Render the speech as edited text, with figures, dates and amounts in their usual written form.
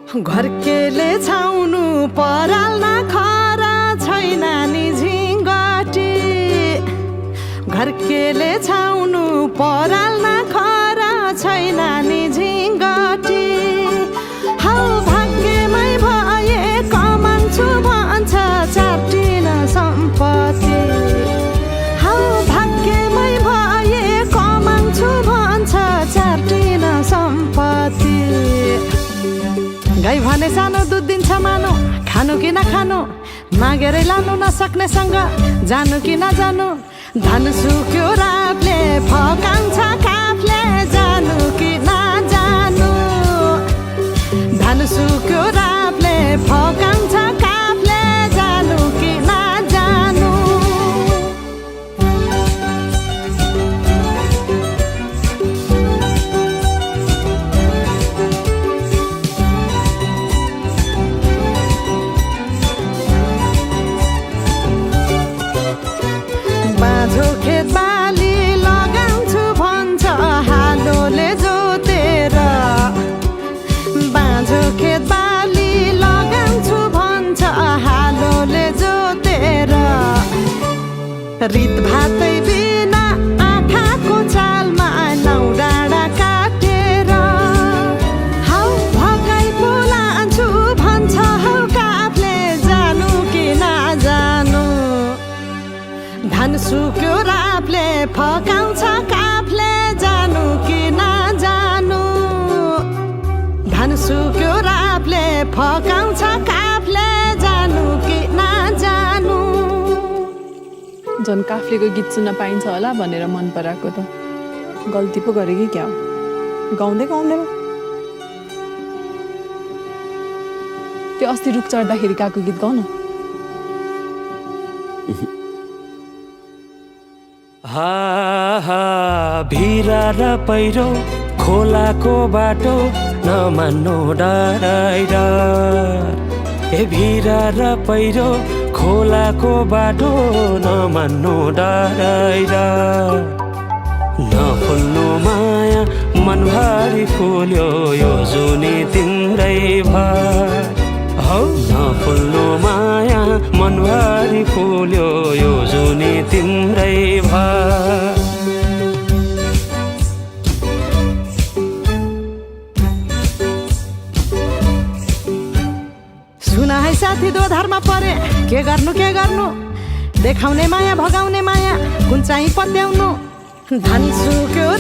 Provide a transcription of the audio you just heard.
घरकेले छाउनु पराल नखरा छैन नि झिङ्गटी घरकेले छाउनु पराल नखरा छैन नि झिङ्गटी हौ भाग्यमै भए कमान्छु भन्छ चार्टिन सम्पत्ति हौ भाग्यमै भए कमान्छु भन्छ चार्टिन सम्पत्ति गाई भने सानो दुध दिन्छ मानो खानु कि नखानु मागेरै लानु नसक्नेसँग जानु कि नजानु धन सुक्यो रातले फकाउँछ काफले जानु कि नजानु धन सुक्यो रातले फकाउँछ काफले जानु कि नजानु बाँझो खेत बाली लगाउँछु भन्छ हालोले जोतेर बाँझो खेत बाली लगाउँछु भन्छ हालोले जोतेर रित भातै बिना आँखाको चालमा नौ डाँडा काटेर हौ भगाई बोलान्छु भन्छ हौ काफले जानु कि नजानु धन सुक्यो रापले फकाउँछ काफले जानु कि नजानु धन सुक्यो रापले फकाउँछ काफले जानु कि नजानु झन् काफ्लेको गीत सुन्न पाइन्छ होला भनेर मन पराएको त गल्ती पो गरे कि क्या हो गाउँदै गाउँदैन त्यो अस्ति रुख चढ्दाखेरि गएको गीत गाउन भिरा र पहिरो खोलाको बाटो नमान्नु डराइर ए भिरा र पहिरो खोलाको बाटो नमान्नु डराइर नफुल्नु माया मनभरि फुल्यो यो जुनी तिम्रै भर हौ नफुल्नु माया मनभरि फुल्यो यो जुनी तिम्रै भर सुन है साथी दोधारमा परे के गर्नु देखाउने माया भगाउने माया कुन चाहिँ पत्याउनु धन सुक्यो